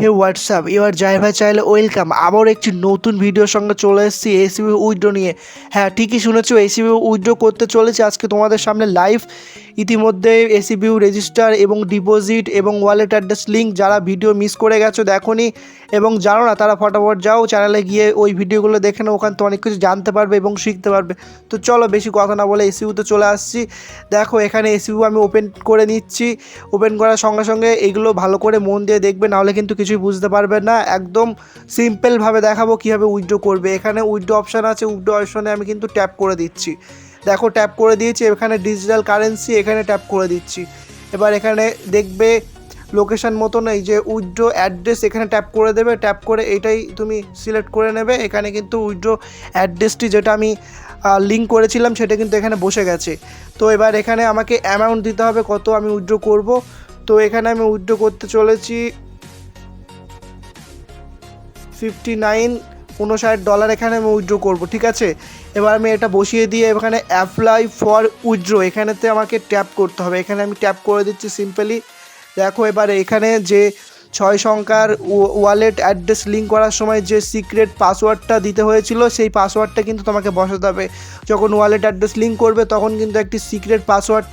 Hey WhatsApp your জাহির ভাই চাইলে welcome. আবার একটি নতুন ভিডিওর সঙ্গে চলে এসেছি এসিবি উইথড্র নিয়ে। হ্যাঁ, ঠিকই শুনেছো, এসিবি উইথড্র করতে চলেছি আজকে তোমাদের সামনে লাইভ। ইতিমধ্যে এসিবিউ রেজিস্টার এবং ডিপোজিট এবং ওয়ালেট অ্যাড্রেস লিঙ্ক, যারা ভিডিও মিস করে গেছো দেখোনি এবং জানো না তারা ফটাফট যাও চ্যানেলে গিয়ে ওই ভিডিওগুলো দেখে নাও, ওখান থেকে অনেক কিছু জানতে পারবে এবং শিখতে পারবে। তো চলো বেশি কথা না বলে এসিবিউতে চলে আসছি। দেখো এখানে এসিবিউ আমি ওপেন করে নিচ্ছি। ওপেন করার সঙ্গে সঙ্গে এগুলো ভালো করে মন দিয়ে দেখবে, নাহলে কিন্তু কিছুই বুঝতে পারবে না। একদম সিম্পলভাবে দেখাবো কীভাবে উইথড্র করবে। এখানে উইথড্র অপশান আছে, উইথড্র অপশানে আমি কিন্তু ট্যাপ করে দিচ্ছি। দেখো ট্যাপ করে দিয়েছি, এখানে ডিজিটাল কারেন্সি এখানে ট্যাপ করে দিচ্ছি। এবার এখানে দেখবে লোকেশান মতন এই যে উইথড্র অ্যাড্রেস, এখানে ট্যাপ করে দেবে। ট্যাপ করে এটাই তুমি সিলেক্ট করে নেবে। এখানে কিন্তু উইথড্র অ্যাড্রেসটি যেটা আমি লিঙ্ক করেছিলাম সেটা কিন্তু এখানে বসে গেছে। তো এবার এখানে আমাকে অ্যামাউন্ট দিতে হবে, কত আমি উইথড্র করব। তো এখানে আমি উইথড্র করতে চলেছি $59 এখানে আমি উইথড্র করব, ঠিক আছে। এবার আমি এটা বসিয়ে দিয়ে এখানে অ্যাপ্লাই ফর উইথড্র এখানেতে আমাকে ট্যাপ করতে হবে। এখানে আমি ট্যাপ করে দিচ্ছি সিম্পলি। দেখো এবার এখানে যে 6 সংখ্যার ওয়ালেট অ্যাড্রেস লিঙ্ক করার সময় যে সিক্রেট পাসওয়ার্ডটা দিতে হয়েছিল সেই পাসওয়ার্ডটা কিন্তু তোমাকে বসাতে হবে। যখন ওয়ালেট অ্যাড্রেস লিঙ্ক করবে তখন কিন্তু একটি সিক্রেট পাসওয়ার্ড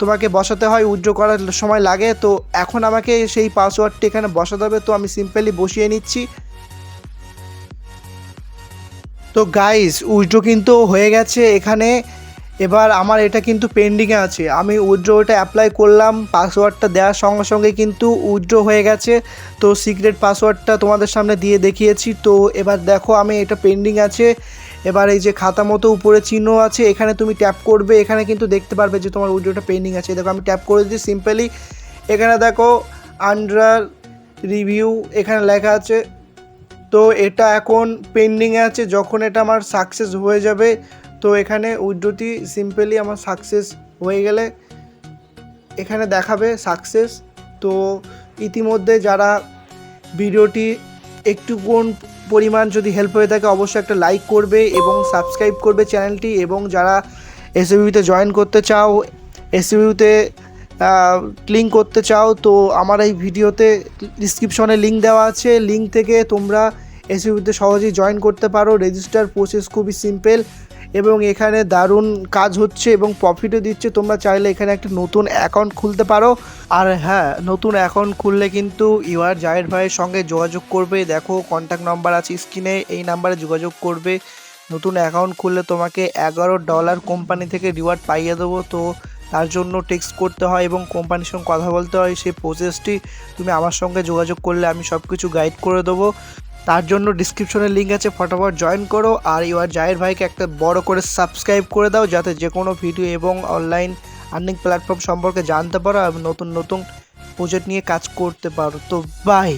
তোমাকে বসাতে হয়, উইথড্র করার সময় লাগে। তো এখন আমাকে সেই পাসওয়ার্ডটি এখানে বসাতে হবে। তো আমি সিম্পলি বসিয়ে নিচ্ছি। তো গাইস উইথড্র কিন্তু হয়ে গেছে এখানে। এবার আমার এটা কিন্তু পেন্ডিংয়ে আছে, আমি উইথড্র ওটা অ্যাপ্লাই করলাম, পাসওয়ার্ডটা দেওয়ার সঙ্গে সঙ্গে কিন্তু উইথড্র হয়ে গেছে। তো সিক্রেট পাসওয়ার্ডটা তোমাদের সামনে দিয়ে দেখিয়েছি। তো এবার দেখো আমি এটা পেন্ডিং আছে। এবার এই যে খাতা মতো উপরে চিহ্ন আছে, এখানে তুমি ট্যাপ করবে। এখানে কিন্তু দেখতে পারবে যে তোমার উইথড্রটা পেন্ডিং আছে। দেখো আমি ট্যাপ করে দিচ্ছি সিম্পলি। এখানে দেখো আন্ডার রিভিউ এখানে লেখা আছে। তো এটা এখন পেন্ডিংয়ে আছে, যখন এটা আমার সাকসেস হয়ে যাবে তো এখানে উইথড্রটি সিম্পলি আমার সাকসেস হয়ে গেলে এখানে দেখাবে সাকসেস। তো ইতিমধ্যে যারা ভিডিওটি একটু কোন পরিমাণ যদি হেল্প হয়ে থাকে অবশ্যই একটা লাইক করবে এবং সাবস্ক্রাইব করবে চ্যানেলটি। এবং যারা এসইবিতে জয়েন করতে চাও, এসইবিতে লিঙ্ক করতে চাও, তো আমার এই ভিডিওতে ডিসক্রিপশনে লিঙ্ক দেওয়া আছে, লিঙ্ক থেকে তোমরা এসইবিতে সহজেই জয়েন করতে পারো। রেজিস্টার প্রসেস খুবই সিম্পল এবং এখানে দারুণ কাজ হচ্ছে এবং প্রফিটও দিচ্ছে। তোমরা চাইলে এখানে একটা নতুন অ্যাকাউন্ট খুলতে পারো। আর হ্যাঁ, নতুন অ্যাকাউন্ট খুললে কিন্তু ইউর জাহির ভাইয়ের সঙ্গে যোগাযোগ করবে। দেখো কন্ট্যাক্ট নাম্বার আছে স্ক্রিনে, এই নাম্বারে যোগাযোগ করবে। নতুন অ্যাকাউন্ট খুললে তোমাকে $11 কোম্পানি থেকে রিওয়ার্ড পাইয়ে দেবো। তো তার জন্য টেক্সট করতে হয় এবং কোম্পানির সঙ্গে কথা বলতে হয়। সেই প্রসেসটি তুমি আমার সঙ্গে যোগাযোগ করলে আমি সব কিছু গাইড করে দেবো। তার জন্য ডিসক্রিপশনে লিঙ্ক আছে, ফটাফট জয়েন করো। আর ইউর জাহির ভাইকে একটা বড় করে সাবস্ক্রাইব করে দাও, যাতে যে কোনো ভিডিও এবং অনলাইন আর্নিং প্ল্যাটফর্ম সম্পর্কে জানতে পারো আর নতুন নতুন প্রজেক্ট নিয়ে কাজ করতে পারো। তো বাই।